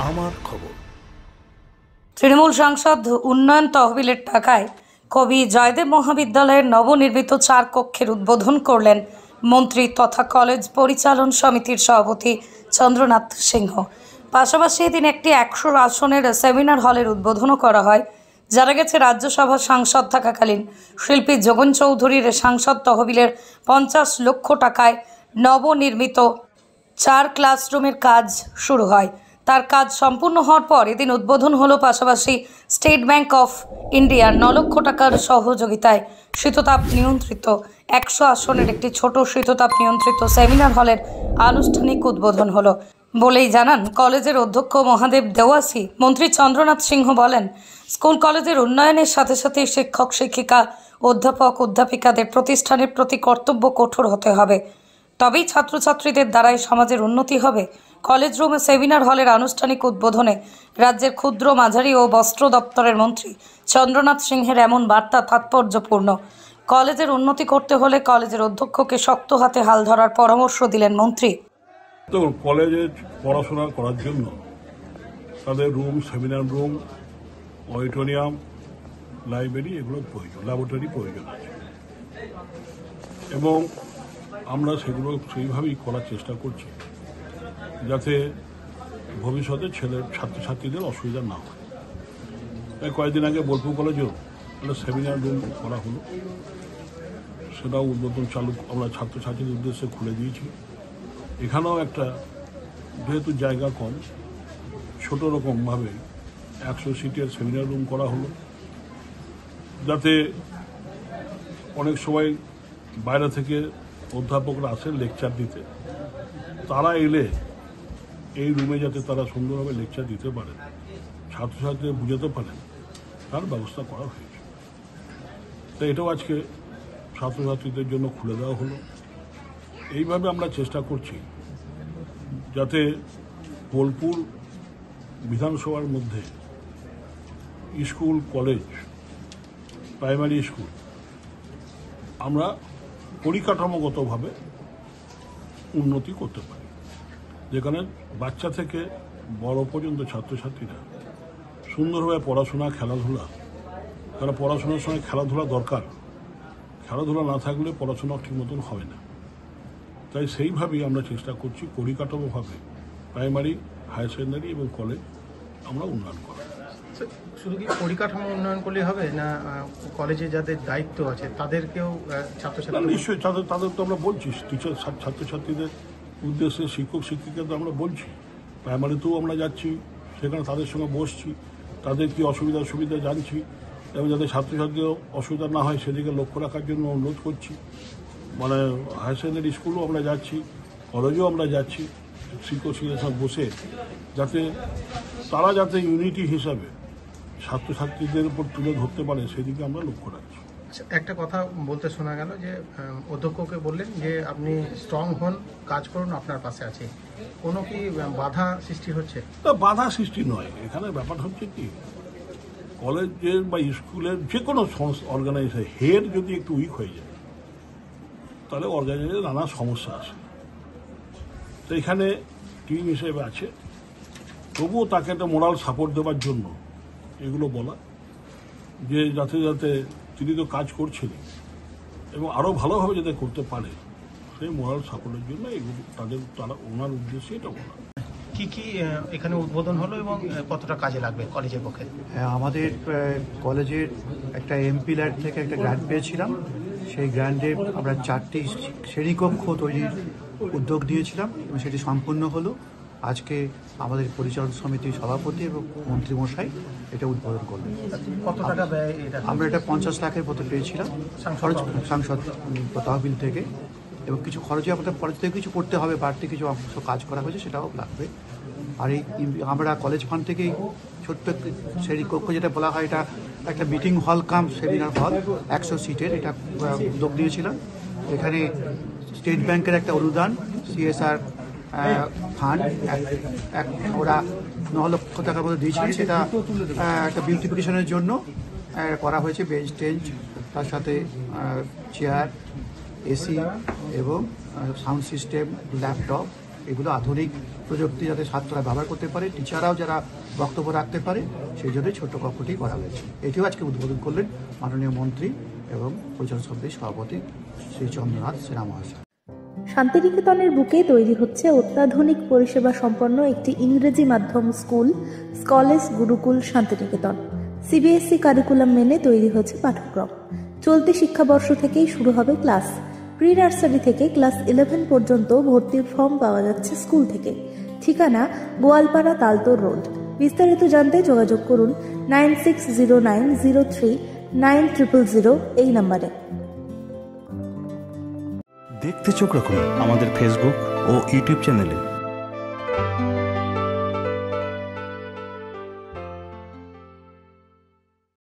আমার খবর। তৃণমূল সাংসদ উন্নয়ন তহবিলের টাকায় কবি জয়দেব মহাবিদ্যালয়ের নবনির্মিত 4 কক্ষের উদ্বোধন করলেন মন্ত্রী তথা কলেজ পরিচালন সমিতির সভাপতি চন্দ্রনাথ সিংহ। পাশাপাশি এদিন একটি 100 আসনের সেমিনার হলের উদ্বোধনও করা হয়। জানা গেছে, রাজ্যসভার সাংসদ থাকাকালীন শিল্পী যোগন চৌধুরীর সাংসদ তহবিলের 50 লক্ষ টাকায় নবনির্মিত 4 ক্লাসরুমের কাজ শুরু হয়। তার কাজ সম্পূর্ণ হওয়ার পর এদিন উদ্বোধন হলো। পাশাপাশি স্টেট ব্যাংক অফ ইন্ডিয়ার 9 লক্ষ টাকার সহযোগিতায় শীততাপ নিয়ন্ত্রিত 100 আসনের একটি ছোট শীততাপ নিয়ন্ত্রিত সেমিনার হলের আনুষ্ঠানিক উদ্বোধন হলো বলেই জানান কলেজের অধ্যক্ষ মহাদেব দেওয়াসি। মন্ত্রী চন্দ্রনাথ সিংহ বলেন, স্কুল কলেজের উন্নয়নের সাথে সাথে শিক্ষক শিক্ষিকা অধ্যাপক অধ্যাপিকাদের প্রতিষ্ঠানের প্রতি কর্তব্য কঠোর হতে হবে, তবেই ছাত্রছাত্রীদের দ্বারাই সমাজের উন্নতি হবে। কলেজ রুম সেমিনার হলের আনুষ্ঠানিক উদ্বোধনে রাজ্যের ক্ষুদ্র মাঝারি ও বস্ত্র দপ্তরের মন্ত্রী চন্দ্রনাথ সিংহের এমন বার্তা তাৎপর্যপূর্ণ। কলেজের উন্নতি করতে হলে কলেজের অধ্যক্ষকে শক্ত হাতে হাল ধরার পরামর্শ দিলেন মন্ত্রী। তো কলেজে পড়াশোনা করার জন্য তাদের room, seminar room, auditorium, library এগুলো প্রয়োজন, ল্যাবরেটরি প্রয়োজন আছে এবং আমরা সেগুলো সেইভাবেই করার চেষ্টা করছি যাতে ভবিষ্যতে ছাত্রছাত্রীদের অসুবিধা না হয়। তাই কয়েকদিন আগে বোলপুর কলেজেও একটা সেমিনার রুম করা হলো, সেটাও উদ্বোধন চালু আমরা ছাত্রছাত্রীদের উদ্দেশ্যে খুলে দিয়েছি। এখানেও একটা, যেহেতু জায়গা কম, ছোট রকমভাবে 100 সিটের সেমিনার রুম করা হলো, যাতে অনেক সময় বাইরে থেকে অধ্যাপকরা আসেন লেকচার দিতে, তারা এলে এই রুমে যাতে তারা সুন্দরভাবে লেকচার দিতে পারেন, ছাত্রছাত্রীদের বুঝাতে পারেন, তার ব্যবস্থা করা হয়েছে। তাই এটাও আজকে ছাত্রছাত্রীদের জন্য খুলে দেওয়া হলো। এইভাবে আমরা চেষ্টা করছি যাতে বোলপুর বিধানসভার মধ্যে স্কুল, কলেজ, প্রাইমারি স্কুল আমরা পরিকাঠামোগতভাবে উন্নতি করতে পারি, যেখানে বাচ্চা থেকে বড় পর্যন্ত ছাত্রছাত্রীরা সুন্দরভাবে পড়াশোনা, খেলাধুলা, তারা পড়াশোনার সময় খেলাধুলা দরকার, খেলাধুলা না থাকলে পড়াশোনা ঠিক মতন হয় না। তাই সেইভাবেই আমরা চেষ্টা করছি পরিকাঠামোভাবে প্রাইমারি, হায়ার সেকেন্ডারি এবং কলেজ আমরা উন্নয়ন করা। শুধু কি পরিকাঠামো উন্নয়ন করলে হবে না, কলেজে যাদের দায়িত্ব আছে তাদেরকেও ছাত্রছাত্রী? নিশ্চয়ই তাদের তো আমরা বলছি, টিচার ছাত্রছাত্রীদের উদ্দেশ্যে শিক্ষক শিক্ষিকাদের আমরা বলছি। প্রাইমারিতেও আমরা যাচ্ছি, সেখানে তাদের সঙ্গে বসছি, তাদের কী সুবিধা জানছি এবং যাতে ছাত্রছাত্রীদের অসুবিধা না হয় সেদিকে লক্ষ্য রাখার জন্য অনুরোধ করছি। মানে হায়ার সেকেন্ডারি স্কুলও আমরা যাচ্ছি, কলেজেও আমরা যাচ্ছি, শিক্ষক শিক্ষকের সঙ্গে বসে তারা যাতে ইউনিটি হিসাবে ছাত্রছাত্রীদের উপর তুলে ধরতে পারে সেদিকে আমরা লক্ষ্য রাখছি। একটা কথা বলতে শোনা গেল যে অধ্যক্ষকে বললেন যে আপনি স্ট্রং হন, কাজ করুন, আপনার পাশে আছে। কোনো কি বাধা সৃষ্টি হচ্ছে? তা বাধা সৃষ্টি নয়, এখানে ব্যাপার হচ্ছে কি, কলেজের বা স্কুলের যে কোনো অর্গানাইজেশন হেড যদি একটু উইক হয়ে যায় তাহলে অর্গানাইজেশনে নানা সমস্যা আসে। তো এখানে টিম হিসেবে আছে, তবুও তাকে একটা মোরাল সাপোর্ট দেওয়ার জন্য এগুলো বলা, যে যাতে তিনি তো কাজ করছিলেন এবং আরও ভালোভাবে যাতে করতে পারে সেই মোরাল সাপোর্টের জন্য এগুলো তারা ওনার উদ্দেশ্যে এটা বলা। কি এখানে উদ্বোধন হলো এবং কতটা কাজে লাগবে কলেজের পক্ষে? আমাদের কলেজের একটা এমপি ল্যাড থেকে একটা গ্র্যান্ট পেয়েছিলাম। সেই গ্র্যান্টে আমরা 4টি শ্রেণীকক্ষ তৈরির উদ্যোগ দিয়েছিলাম এবং সেটি সম্পূর্ণ হলো। আজকে আমাদের পরিচালন সমিতির সভাপতি এবং মন্ত্রীমশাই এটা উদ্বোধন করলেন। কত টাকা ব্যয় এটা? আমরা এটা 50 লাখের মতো পেয়েছিলাম সাংসদ তহবিল থেকে, এবং কিছু খরচে আমাদের পরে থেকে কিছু করতে হবে, বাড়তি কিছু কাজ করা হয়েছে সেটাও লাগবে। আর এই আমরা কলেজ ফান্ড থেকেই ছোট্ট শ্রেণীকক্ষ যেটা বলা হয়, এটা একটা মিটিং হল কাম সেমিনার হল 100 সিটের, এটা উদ্যোগ দিয়েছিলাম। এখানে স্টেট ব্যাংকের একটা অনুদান, CSR ফান্ড ওরা 9 লক্ষ টাকার মতো দিয়েছিলেন, সেটা একটা বিউটিফিকেশনের জন্য করা হয়েছে। বেঞ্চ টেঞ্চ, তার সাথে চেয়ার, এসি এবং সাউন্ড সিস্টেম, ল্যাপটপ এগুলো আধুনিক প্রযুক্তি যাতে ছাত্ররা ব্যবহার করতে পারে, টিচাররাও যারা বক্তব্য রাখতে পারে, সেই জন্যই ছোট্ট কক্ষটি করা হয়েছে। এটিও আজকে উদ্বোধন করলেন মাননীয় মন্ত্রী এবং পরিচালন সমিতির সভাপতি শ্রী চন্দ্রনাথ সিনহা মহাশয়। শান্তিনিকেতনের বুকে তৈরি হচ্ছে অত্যাধুনিক পরিষেবা সম্পন্ন একটি ইংরেজি মাধ্যম school, college Gurukul Santiniketan. CBSE curriculum মেনে তৈরি হয়েছে পাঠ্যক্রম। চলতি শিক্ষাবর্ষ থেকেই শুরু হবে ক্লাস। প্রি নার্সারি থেকে ক্লাস 11 পর্যন্ত ভর্তির ফর্ম পাওয়া যাচ্ছে স্কুল থেকে। ঠিকানা গোয়ালপাড়া তালতোর রোড। বিস্তারিত জানতে যোগাযোগ করুন 9609039000 এই নম্বরে। দেখতে চোখ রাখুন আমাদের ফেসবুক ও ইউটিউব চ্যানেলে।